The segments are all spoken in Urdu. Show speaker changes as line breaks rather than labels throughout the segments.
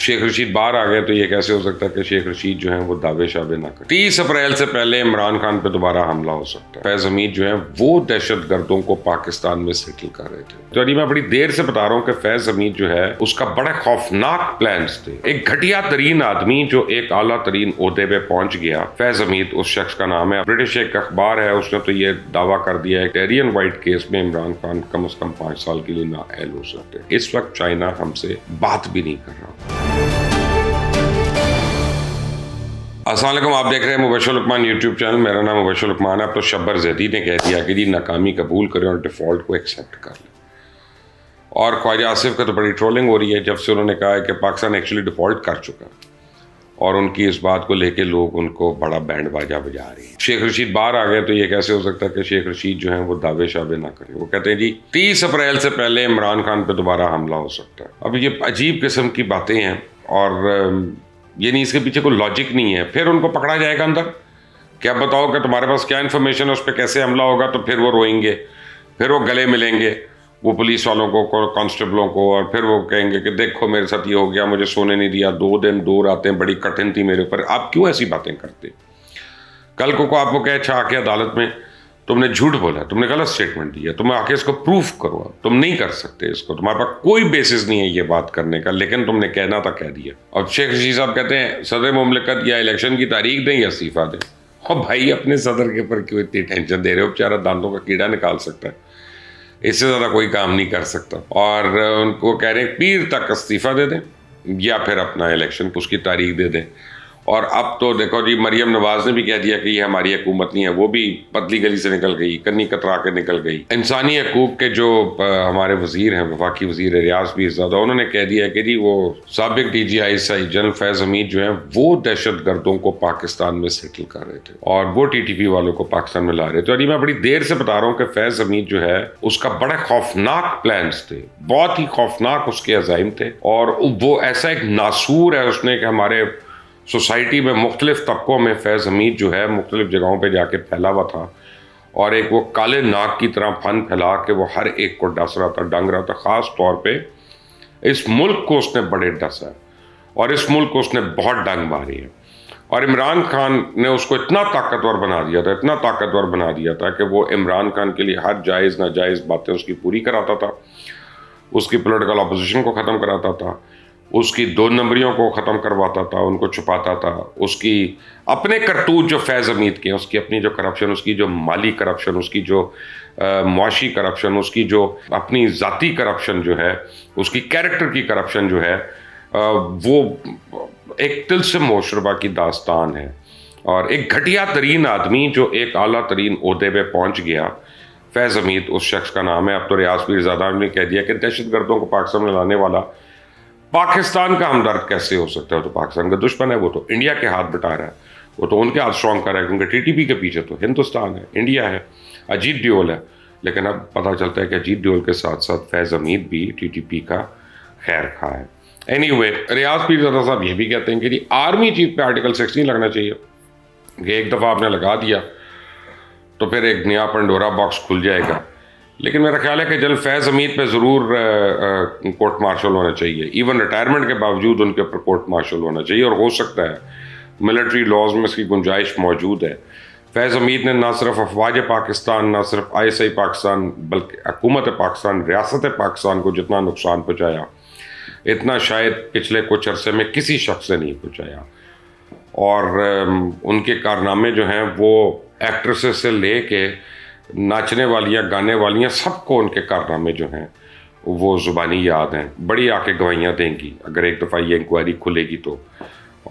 شیخ رشید باہر آ گئے تو یہ کیسے ہو سکتا ہے کہ شیخ رشید جو ہیں وہ دعوے شعبے نہ کریں؟ 30 اپریل سے پہلے عمران خان پہ دوبارہ حملہ ہو سکتا ہے۔ فیض حمید جو ہیں وہ دہشت گردوں کو پاکستان میں سیٹل کر رہے تھے۔ تو میں بڑی دیر سے بتا رہا ہوں کہ فیض حمید جو ہے اس کا بڑے خوفناک پلانز تھے۔ ایک گھٹیا ترین آدمی جو ایک اعلیٰ ترین عہدے پہ پہنچ گیا، فیض حمید اس شخص کا نام ہے۔ برٹش ایک اخبار ہے، اس نے تو یہ دعویٰ کر دیا ہے کہ ڈیرین وائٹ کیس میں عمران خان کم از کم 5 سال کے لیے نااہل ہو سکتے ہیں۔ اس وقت چائنا ہم سے بات بھی نہیں کر رہا۔ السلام علیکم، آپ دیکھ رہے ہیں مبشر لقمان یوٹیوب چینل۔ میرا نام مبشر لقمان ہے۔ اب تو شبر زیدی نے کہہ دیا کہ جی ناکامی قبول کریں اور ڈیفالٹ کو ایکسیپٹ کر لیں، اور خواجہ آصف کا تو بڑی ٹرولنگ ہو رہی ہے جب سے انہوں نے کہا ہے کہ پاکستان ایکچولی ڈیفالٹ کر چکا، اور ان کی اس بات کو لے کے لوگ ان کو بڑا بینڈ باجا بجا رہے ہیں۔ شیخ رشید باہر آ گئے تو یہ کیسے ہو سکتا ہے کہ شیخ رشید جو ہیں وہ دعوے شعبے نہ کریں؟ وہ کہتے ہیں جی 30 اپریل سے پہلے عمران خان پہ دوبارہ حملہ ہو سکتا ہے۔ اب یہ عجیب قسم کی باتیں ہیں، اور یعنی اس کے پیچھے کوئی لاجک نہیں ہے۔ پھر ان کو پکڑا جائے گا اندر کہ اب بتاؤ کہ تمہارے پاس کیا انفارمیشن ہے، اس پہ کیسے حملہ ہوگا، تو پھر وہ روئیں گے، پھر وہ گلے ملیں گے وہ پولیس والوں کو، کانسٹیبلوں کو، اور پھر وہ کہیں گے کہ دیکھو میرے ساتھ یہ ہو گیا، مجھے سونے نہیں دیا، 2 دن 2 راتیں بڑی کٹھن تھی میرے اوپر۔ آپ کیوں ایسی باتیں کرتے؟ کل کو آپ کو کہے اچھا آ کے عدالت میں تم نے جھوٹ بولا، تم نے غلط سٹیٹمنٹ دیا، تم آ کے اس کو پروف کرو، تم نہیں کر سکتے اس کو، تمہارے پاس کوئی بیسس نہیں ہے یہ بات کرنے کا، لیکن تم نے کہنا تھا کہہ دیا۔ اور شیخ رشید صاحب کہتے ہیں صدر مملکت یا الیکشن کی تاریخ دیں یا استعفیٰ دیں۔ اور بھائی اپنے صدر کے اوپر کیوں اتنی ٹینشن دے رہے ہو؟ بیچارہ دانتوں کا کیڑا نکال سکتا ہے، اس سے زیادہ کوئی کام نہیں کر سکتا۔ اور ان کو کہہ رہے ہیں پیر تک استعفیٰ دے دیں یا پھر اپنا الیکشن اس کی تاریخ دے دیں۔ اور اب تو دیکھو جی مریم نواز نے بھی کہہ دیا کہ یہ ہماری حکومت نہیں ہے، وہ بھی پتلی گلی سے نکل گئی، کنی کترا کے نکل گئی۔ انسانی حقوق کے جو ہمارے وزیر ہیں، وفاقی وزیر ریاض پیرزادہ، انہوں نے کہہ دیا کہ جی وہ سابق D G I S I general Faiz Hameed جو ہیں وہ دہشت گردوں کو پاکستان میں سیٹل کر رہے تھے، اور وہ ٹی ٹی پی والوں کو پاکستان میں لا رہے تھے۔ اور میں بڑی دیر سے بتا رہا ہوں کہ فیض حمید جو ہے اس کا بڑے خوفناک پلانز تھے، بہت ہی خوفناک اس کے عزائم تھے، اور وہ ایسا ایک ناسور ہے اس نے کہ ہمارے سوسائٹی میں مختلف طبقوں میں فیض حمید جو ہے مختلف جگہوں پہ جا کے پھیلا ہوا تھا، اور ایک وہ کالے ناگ کی طرح پھن پھیلا کے وہ ہر ایک کو ڈس رہا تھا، ڈنگ رہا تھا۔ خاص طور پہ اس ملک کو اس نے بڑے ڈسا ہے، اور اس ملک کو اس نے بہت ڈنگ ماری ہے، اور عمران خان نے اس کو اتنا طاقتور بنا دیا تھا، اتنا طاقتور بنا دیا تھا کہ وہ عمران خان کے لیے ہر جائز ناجائز باتیں اس کی پوری کراتا تھا، اس کی پولیٹیکل اپوزیشن کو ختم کراتا تھا، اس کی 2 نمبریوں کو ختم کرواتا تھا، ان کو چھپاتا تھا، اس کی اپنے کرتوت جو فیض حمید کے، اس کی اپنی جو کرپشن، اس کی جو مالی کرپشن، اس کی جو معاشی کرپشن، اس کی جو اپنی ذاتی کرپشن جو ہے، اس کی کیریکٹر کی کرپشن جو ہے، وہ ایک طلسم موشربہ کی داستان ہے۔ اور ایک گھٹیا ترین آدمی جو ایک اعلیٰ ترین عہدے پہ پہنچ گیا، فیض حمید اس شخص کا نام ہے۔ اب تو ریاض پیرزادہ نے کہہ دیا کہ دہشت گردوں کو پاکستان میں لانے والا پاکستان کا ہمدرد کیسے ہو سکتا ہے؟ تو پاکستان کا دشمن ہے، وہ تو انڈیا کے ہاتھ بٹا رہا ہے، وہ تو ان کے ہاتھ اسٹرانگ کر رہا ہے، کیونکہ ٹی ٹی پی کے پیچھے تو ہندوستان ہے، انڈیا ہے، اجیت ڈیول ہے۔ لیکن اب پتہ چلتا ہے کہ اجیت ڈیول کے ساتھ ساتھ فیض حمید بھی ٹی ٹی پی کا خیر خواہ ہے۔ اینی وے، ریاض پیرزادہ صاحب یہ بھی کہتے ہیں کہ جی آرمی چیف پہ آرٹیکل 16 لگنا چاہیے، کہ ایک دفعہ آپ نے لگا دیا تو پھر ایک نیا پنڈورا باکس کھل جائے گا۔ لیکن میرا خیال ہے کہ جنرل فیض حمید پہ ضرور کورٹ مارشل ہونا چاہیے، ایون ریٹائرمنٹ کے باوجود ان کے اوپر کورٹ مارشل ہونا چاہیے، اور ہو سکتا ہے ملٹری لاز میں اس کی گنجائش موجود ہے۔ فیض حمید نے نہ صرف افواج پاکستان، نہ صرف آئی ایس آئی پاکستان، بلکہ حکومت پاکستان، ریاست پاکستان کو جتنا نقصان پہنچایا، اتنا شاید پچھلے کچھ عرصے میں کسی شخص سے نہیں پہنچایا۔ اور ان کے کارنامے جو ہیں وہ ایکٹریسز سے لے کے ناچنے والیاں، گانے والیاں، سب کو ان کے کارنامے جو ہیں وہ زبانی یاد ہیں، بڑی آ کے گواہیاں دیں گی اگر ایک دفعہ یہ انکوائری کھلے گی تو۔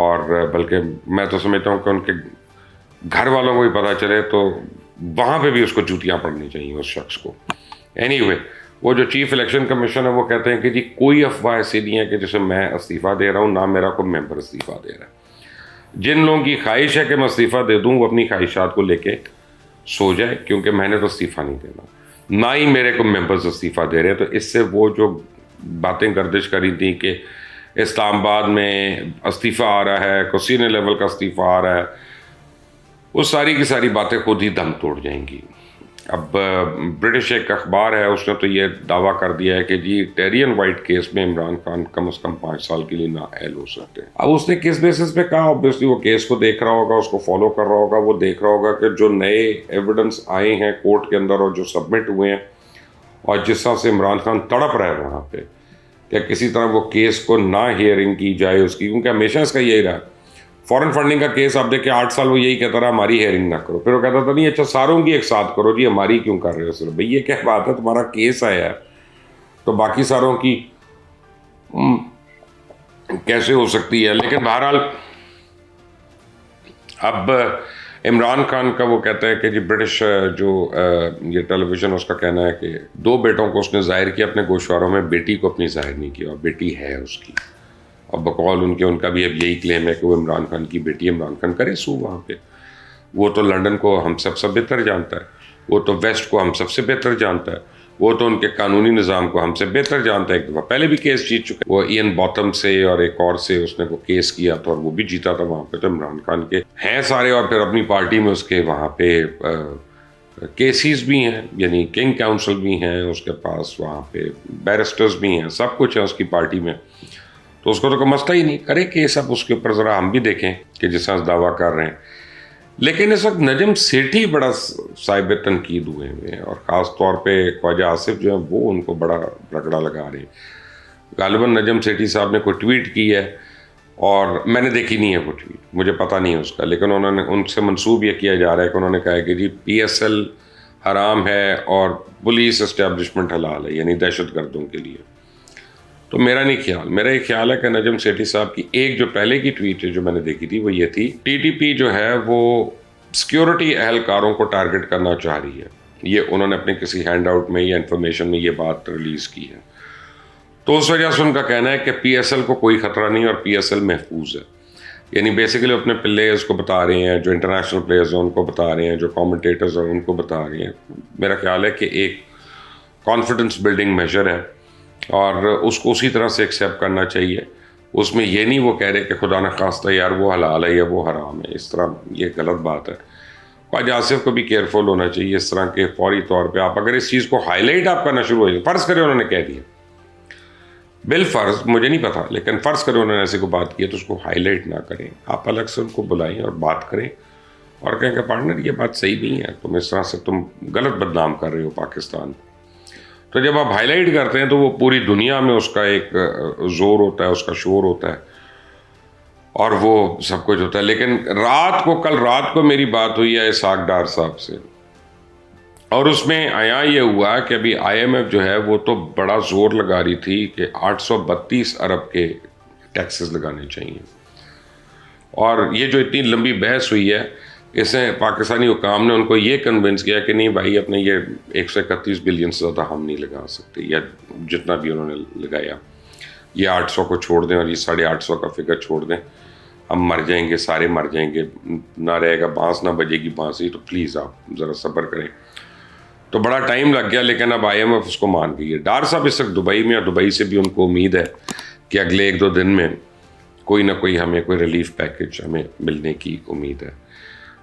اور بلکہ میں تو سمجھتا ہوں کہ ان کے گھر والوں کو بھی پتہ چلے تو وہاں پہ بھی اس کو جوتیاں پڑنی چاہیے اس شخص کو۔ اینی وے، وہ جو چیف الیکشن کمیشن ہے وہ کہتے ہیں کہ جی کوئی افواہ ایسی نہیں ہے کہ جسے میں استعفیٰ دے رہا ہوں، نہ میرا کوئی ممبر استعفیٰ دے رہا ہے۔ جن لوگوں کی خواہش ہے کہ میں استعفیٰ دے دوں، وہ اپنی خواہشات کو لے کے سو جائے، کیونکہ میں نے تو استعفیٰ نہیں دینا، نہ ہی میرے کو ممبرز استعفیٰ دے رہے ہیں۔ تو اس سے وہ جو باتیں گردش کری تھیں کہ اسلام آباد میں استعفیٰ آ رہا ہے، کوئی سینئر لیول کا استعفیٰ آ رہا ہے، وہ ساری کی ساری باتیں خود ہی دم توڑ جائیں گی۔ اب برٹش ایک اخبار ہے، اس نے تو یہ دعویٰ کر دیا ہے کہ جی ٹیرین وائٹ کیس میں عمران خان کم از کم 5 سال کے لیے نااہل ہو سکتے ہیں۔ اب اس نے کس بیسس پہ کہا؟ اوبیسلی وہ کیس کو دیکھ رہا ہوگا، اس کو فالو کر رہا ہوگا، وہ دیکھ رہا ہوگا کہ جو نئے ایویڈنس آئے ہیں کورٹ کے اندر اور جو سبمٹ ہوئے ہیں، اور جس طرح سے عمران خان تڑپ رہا ہے وہاں پہ کہ کسی طرح وہ کیس کو نہ ہیئرنگ کی جائے اس کی، کیونکہ ہمیشہ اس کا یہی رہا۔ فورن فنڈنگ کا کیس آپ دیکھیں 8 سال وہ یہی کہتا رہا ہماری ہیئرنگ نہ کرو، پھر وہ کہتا تھا نہیں اچھا ساروں کی ایک ساتھ کرو، جی ہماری کیوں کر رہے ہو سر؟ بھئی یہ کیا بات ہے، تمہارا کیس آیا ہے تو باقی ساروں کی کیسے ہو سکتی ہے؟ لیکن بہرحال اب عمران خان کا وہ کہتا ہے کہ جی برٹش جو یہ ٹیلی ویژن اس کا کہنا ہے کہ 2 بیٹوں کو اس نے ظاہر کیا اپنے گوشواروں میں، بیٹی کو اپنی ظاہر نہیں کیا، اور بیٹی ہے اس کی، اور بقول ان کا بھی اب یہی کلیم ہے کہ وہ عمران خان کی بیٹی، عمران خان کرے سو وہاں پہ، وہ تو لنڈن کو ہم سب سے بہتر جانتا ہے، وہ تو ویسٹ کو ہم سب سے بہتر جانتا ہے، وہ تو ان کے قانونی نظام کو ہم سے بہتر جانتا ہے، ایک دفعہ پہلے بھی کیس جیت چکا ہے، وہ ایئن بوتھم سے اور ایک اور سے اس نے وہ کیس کیا تھا اور وہ بھی جیتا تھا وہاں پہ، تو عمران خان کے ہیں سارے، اور پھر اپنی پارٹی میں اس کے وہاں پہ کیسز بھی ہیں، یعنی کنگ کاؤنسل بھی ہیں اس کے پاس، وہاں پہ بیرسٹرز بھی ہیں، سب کچھ ہے اس کی پارٹی میں، تو اس کو تو کوئی مسئلہ ہی نہیں، کرے کیس اب اس کے اوپر ذرا ہم بھی دیکھیں کہ جس طرح دعویٰ کر رہے ہیں۔ لیکن اس وقت نجم سیٹھی بڑا صاحب تنقید ہوئے ہیں، اور خاص طور پہ خواجہ آصف جو ہیں وہ ان کو بڑا رگڑا لگا رہے ہیں۔ غالباً نجم سیٹھی صاحب نے کوئی ٹویٹ کی ہے، اور میں نے دیکھی نہیں ہے وہ ٹویٹ، مجھے پتہ نہیں ہے اس کا، لیکن انہوں نے ان سے منسوب یہ کیا جا رہا ہے کہ انہوں نے کہا ہے کہ جی پی ایس ایل حرام ہے اور پولیس اسٹیبلشمنٹ حلال ہے، یعنی دہشت گردوں کے لیے۔ تو میرا نہیں خیال، میرا یہ خیال ہے کہ نجم سیٹھی صاحب کی ایک جو پہلے کی ٹویٹ ہے جو میں نے دیکھی تھی وہ یہ تھی، ٹی ٹی پی جو ہے وہ سیکیورٹی اہلکاروں کو ٹارگٹ کرنا چاہ رہی ہے، یہ انہوں نے اپنے کسی ہینڈ آؤٹ میں یا انفارمیشن میں یہ بات ریلیز کی ہے، تو اس وجہ سے ان کا کہنا ہے کہ پی ایس ایل کو کوئی خطرہ نہیں اور پی ایس ایل محفوظ ہے، یعنی بیسیکلی اپنے پلیئرز کو بتا رہے ہیں، جو انٹرنیشنل پلیئرز ہیں ان کو بتا رہے ہیں، جو کامنٹیٹرز ہیں ان کو بتا رہے ہیں۔ میرا خیال ہے کہ ایک کانفیڈنس بلڈنگ میجر ہے، اور اس کو اسی طرح سے ایکسیپٹ کرنا چاہیے، اس میں یہ نہیں وہ کہہ رہے کہ خدا نخواستہ یار وہ حلال ہے یا وہ حرام ہے، اس طرح یہ غلط بات ہے۔ خواجہ آصف کو بھی کیئرفل ہونا چاہیے اس طرح کے فوری طور پہ، آپ اگر اس چیز کو ہائی لائٹ آپ کرنا شروع ہو جائے، فرض کریں انہوں نے کہہ دیا، بالفرض مجھے نہیں پتا، لیکن فرض کریں انہوں نے ایسے کو بات کی ہے تو اس کو ہائی لائٹ نہ کریں، آپ الگ سے ان کو بلائیں اور بات کریں اور کہیں کہ پارٹنر یہ بات صحیح نہیں ہے، تم اس طرح سے تم غلط بدنام کر رہے ہو پاکستان کو۔ تو جب آپ ہائی لائٹ کرتے ہیں تو وہ پوری دنیا میں اس کا ایک زور ہوتا ہے، اس کا شور ہوتا ہے، اور وہ سب کچھ ہوتا ہے۔ لیکن کل رات کو میری بات ہوئی ہے اسحاق ڈار صاحب سے، اور اس میں آیا یہ ہوا کہ ابھی آئی ایم ایف جو ہے وہ تو بڑا زور لگا رہی تھی کہ 832 ارب کے ٹیکسز لگانے چاہیے، اور یہ جو اتنی لمبی بحث ہوئی ہے اس نے پاکستانی حکام نے ان کو یہ کنونس کیا کہ نہیں بھائی اپنے یہ 131 بلین سے زیادہ ہم نہیں لگا سکتے، یا جتنا بھی انہوں نے لگایا، یہ 800 کو چھوڑ دیں اور یہ 850 کا فگر چھوڑ دیں، ہم مر جائیں گے، سارے مر جائیں گے، نہ رہے گا بانس نہ بجے گی بانسی، تو پلیز آپ ذرا صبر کریں۔ تو بڑا ٹائم لگ گیا، لیکن اب آئی ایم ایف اس کو مان گئی ہے۔ ڈار صاحب اس وقت دبئی میں، اور دبئی سے بھی ان کو امید ہے کہ اگلے 1-2 دن میں کوئی نہ کوئی ہمیں کوئی ریلیف پیکج ہمیں ملنے کی امید ہے۔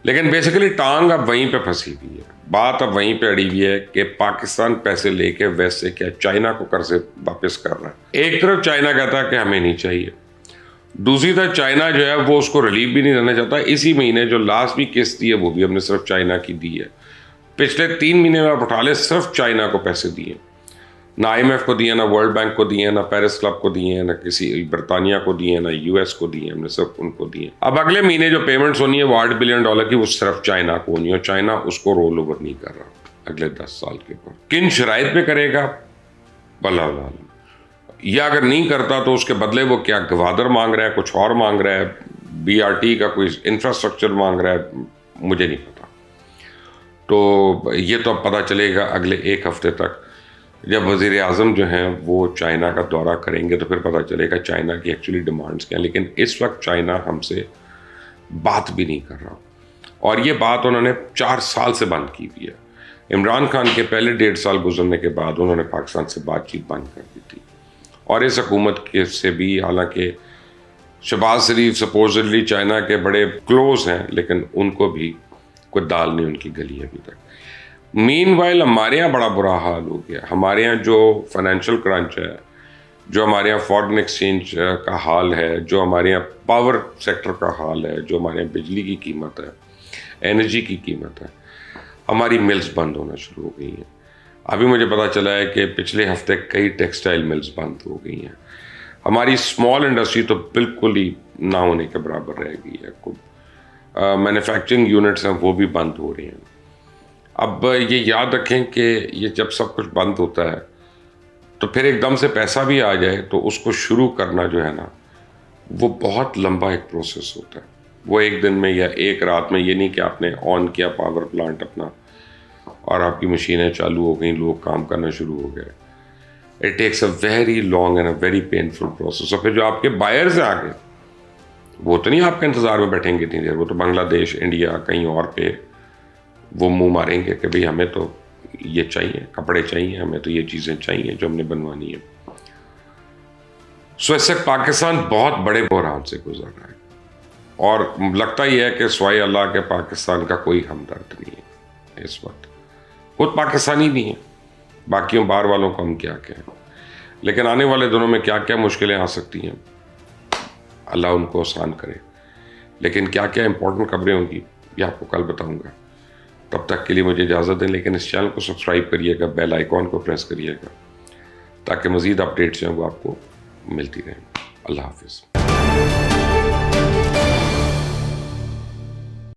لیکن بیسیکلی ٹانگ اب وہیں پہ پھنسی ہوئی ہے، بات اب وہیں پہ اڑی ہوئی ہے کہ پاکستان پیسے لے کے ویسٹ سے کیا چائنا کو قرضے واپس کر رہا ہے۔ ایک طرف چائنا کہتا ہے کہ ہمیں نہیں چاہیے، دوسری طرف چائنا جو ہے وہ اس کو ریلیف بھی نہیں دینا چاہتا۔ اسی مہینے جو لاسٹ بھی قسط دی ہے وہ بھی ہم نے صرف چائنا کی دی ہے، پچھلے 3 مہینے میں آپ اٹھا لیں صرف چائنا کو پیسے دیے، نہ آئی ایم ایف کو دیے، نہ ورلڈ بینک کو دیے، نہ پیرس کلب کو دیے، نہ کسی برطانیہ کو دیے، نہ یو ایس کو دیے، ہم نے صرف ان کو دیے۔ اب اگلے مہینے جو پیمنٹس ہونی ہے وہ $8 بلین کی، وہ صرف چائنا کو ہونی ہے، اور چائنا اس کو رول اوور نہیں کر رہا اگلے 10 سال کے اوپر۔ کن شرائط پہ کرے گا واللہ عالم، یا اگر نہیں کرتا تو اس کے بدلے وہ کیا گوادر مانگ رہا ہے، کچھ اور مانگ رہا ہے، بی آر ٹی کا کوئی انفراسٹرکچر مانگ رہا ہے، مجھے نہیں پتا۔ تو یہ تو اب پتہ چلے گا اگلے 1 ہفتے تک، جب وزیر اعظم جو ہیں وہ چائنا کا دورہ کریں گے تو پھر پتہ چلے گا چائنا کی ایکچولی ڈیمانڈس کیا ہیں۔ لیکن اس وقت چائنا ہم سے بات بھی نہیں کر رہا، اور یہ بات انہوں نے 4 سال سے بند کی ہوئی ہے۔ عمران خان کے پہلے 1.5 سال گزرنے کے بعد انہوں نے پاکستان سے بات چیت بند کر دی تھی، اور اس حکومت کے سے بھی، حالانکہ شہباز شریف سپوزڈلی چائنا کے بڑے کلوز ہیں، لیکن ان کو بھی کوئی دال نہیں ان کی گلی ابھی تک۔ مین وائل ہمارے یہاں بڑا برا حال ہو گیا. ہمارے یہاں جو فائنینشیل کرنچ ہے, جو ہمارے یہاں فارن ایکسچینج کا حال ہے, جو ہمارے یہاں پاور سیکٹر کا حال ہے, جو ہمارے یہاں بجلی کی قیمت ہے, انرجی کی قیمت ہے, ہماری ملز بند ہونا شروع ہو گئی ہیں. ابھی مجھے پتا چلا ہے کہ پچھلے ہفتے کئی ٹیکسٹائل ملز بند ہو گئی ہیں. ہماری اسمال انڈسٹری تو بالکل ہی نہ ہونے کے برابر رہ گئی ہے. مینوفیکچرنگ یونٹس ہیں وہ بھی بند ہو رہے ہیں. اب یہ یاد رکھیں کہ یہ جب سب کچھ بند ہوتا ہے تو پھر ایک دم سے پیسہ بھی آ جائے تو اس کو شروع کرنا جو ہے نا وہ بہت لمبا ایک پروسیس ہوتا ہے. وہ ایک دن میں یا ایک رات میں یہ نہیں کہ آپ نے آن کیا پاور پلانٹ اپنا اور آپ کی مشینیں چالو ہو گئیں, لوگ کام کرنا شروع ہو گئے. It takes a very long and a very painful process. اور پھر جو آپ کے بائرز ہیں آگے وہ تو نہیں آپ کے انتظار میں بیٹھیں گے اتنی دیر. وہ تو بنگلہ دیش, انڈیا, کہیں اور پہ وہ منہ ماریں گے کہ بھئی ہمیں تو یہ چاہیے, کپڑے چاہیے, ہمیں تو یہ چیزیں چاہیے جو ہم نے بنوانی ہے. سو اس سے پاکستان بہت بڑے بحران سے گزر رہا ہے اور لگتا ہی ہے کہ سوائے اللہ کے پاکستان کا کوئی ہمدرد نہیں ہے اس وقت. خود پاکستانی نہیں ہے, باقیوں باہر والوں کو ہم کیا کہیں. لیکن آنے والے دنوں میں کیا کیا مشکلیں آ سکتی ہیں اللہ ان کو آسان کرے. لیکن کیا کیا امپورٹنٹ خبریں ہوں گی یہ آپ کو کل بتاؤں گا. تب تک کے لیے مجھے اجازت دیں, لیکن اس چینل کو سبسکرائب کریے گا, بیل آئیکن کو پریس کریے گا تاکہ مزید اپڈیٹس ہیں وہ آپ کو ملتی رہیں. اللہ حافظ.